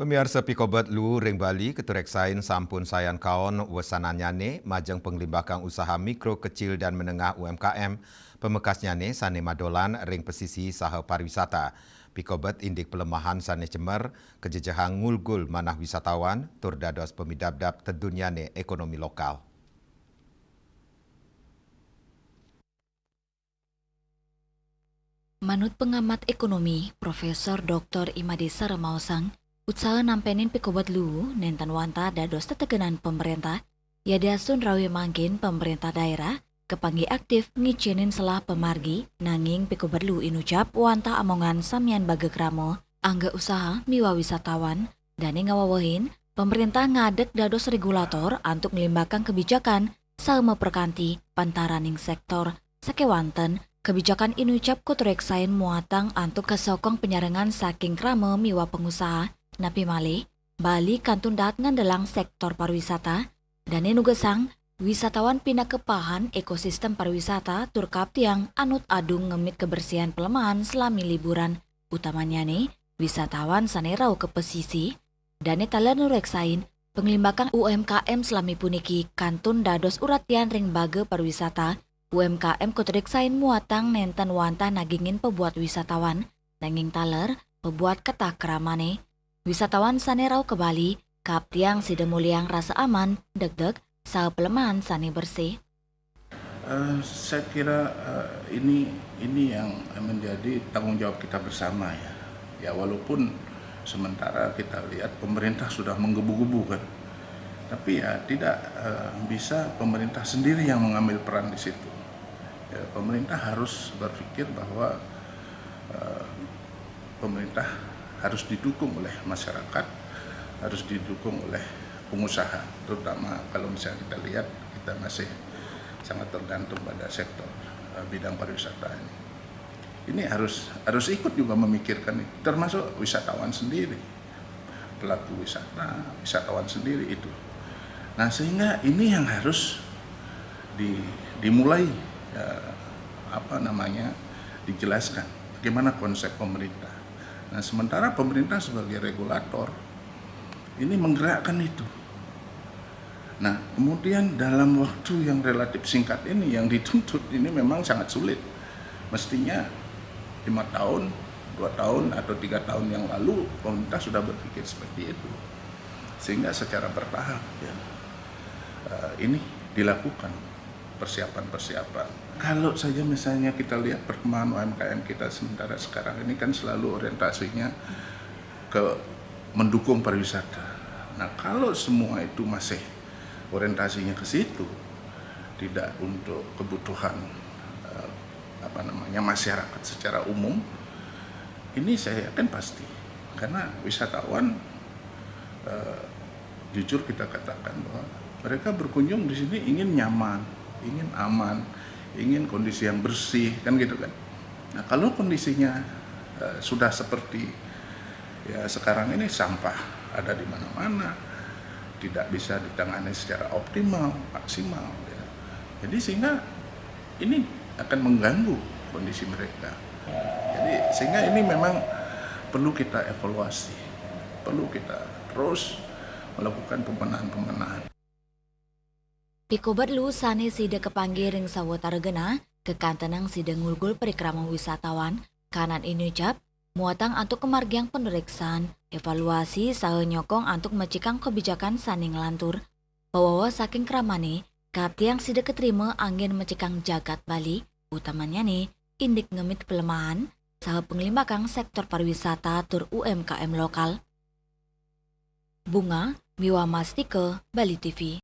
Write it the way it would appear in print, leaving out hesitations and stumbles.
Pemirsa Pikobet Lu Ring Bali ketureksain sampun sayan kaon wesananyane majeng penglimbakang usaha mikro kecil dan menengah UMKM pemekasnyane sane madolan ring pesisi saha pariwisata. Pikobet indik pelemahan sane cemer kejejahang ngulgul manah wisatawan tur dados pemidabdab tedunyane ekonomi lokal. Manut pengamat ekonomi, Profesor Dr. Imade Saramausang, usaha nampenin Pikobet Lu nenten wanta dados tetegenan pemerintah, ya dasun rawi mangkin pemerintah daerah kepanggi aktif ngicinin selah pemargi nanging Pikobet Lu inucap wanta amongan samian bagekramo angga usaha miwa wisatawan dan ngawawahin pemerintah ngadek dados regulator untuk ngelimbakang kebijakan sama perkanti pantaraning sektor sakewanten. Kebijakan inucap kutureksain muatang antuk kesokong penyarengan saking krame miwa pengusaha napi malih Bali kantun daat ngandelang sektor pariwisata dan nugesang wisatawan pindah kepahan ekosistem pariwisata turkap tiang anut adung ngemit kebersihan pelemahan selami liburan utamanya nih wisatawan sanerau ke pesisi dan talan nureksain penglimbakang UMKM selami puniki kantun dados uratian ring bage pariwisata UMKM kutureksain muatang nenten wantah nagingin pebuat wisatawan, nanging taler pebuat ketak keramane. Wisatawan sanerau ke Bali, kap tiang sidemuliang rasa aman, deg-deg, saha pelemahan sani bersih. Saya kira ini yang menjadi tanggung jawab kita bersama ya. Ya walaupun sementara kita lihat pemerintah sudah menggebu-gebu kan, tapi ya tidak bisa pemerintah sendiri yang mengambil peran di situ. Ya, pemerintah harus berpikir bahwa pemerintah harus didukung oleh masyarakat, harus didukung oleh pengusaha, terutama kalau misalnya kita lihat kita masih sangat tergantung pada sektor bidang pariwisata ini. Ini harus ikut juga memikirkan itu, termasuk wisatawan sendiri, pelaku wisata, wisatawan sendiri itu. Nah sehingga ini yang harus dimulai dijelaskan bagaimana konsep pemerintah. Nah sementara pemerintah sebagai regulator ini menggerakkan itu. Nah kemudian dalam waktu yang relatif singkat ini yang dituntut ini memang sangat sulit. Mestinya 5 tahun, 2 tahun atau 3 tahun yang lalu pemerintah sudah berpikir seperti itu. Sehingga secara bertahap ya, ini dilakukan persiapan. Kalau saja misalnya kita lihat perkembangan UMKM kita sementara sekarang ini kan selalu orientasinya ke mendukung pariwisata. Nah kalau semua itu masih orientasinya ke situ, tidak untuk kebutuhan masyarakat secara umum, ini saya yakin pasti. Karena wisatawan jujur kita katakan bahwa mereka berkunjung di sini ingin nyaman, ingin aman, ingin kondisi yang bersih, kan gitu kan. Nah kalau kondisinya sudah seperti ya sekarang ini, sampah ada di mana-mana, tidak bisa ditangani secara optimal, maksimal ya. Jadi sehingga ini akan mengganggu kondisi mereka. Jadi sehingga ini memang perlu kita evaluasi, perlu kita terus melakukan pembenahan. Pikobet Lu sane sida kepanggi ring sawataregena kekantenang sida ngulgul perikrama wisatawan kanan inucap muatang antuk kemargiang pendereksan evaluasi saha nyokong antuk mecikang kebijakan saning lantur bawawa saking kramane kaptiang sida keterima angin mecikang jagat Bali utamanya nih indik ngemit pelemahan saha penglimbakang sektor pariwisata tur UMKM lokal. Bunga Miwa Mastike, Bali TV.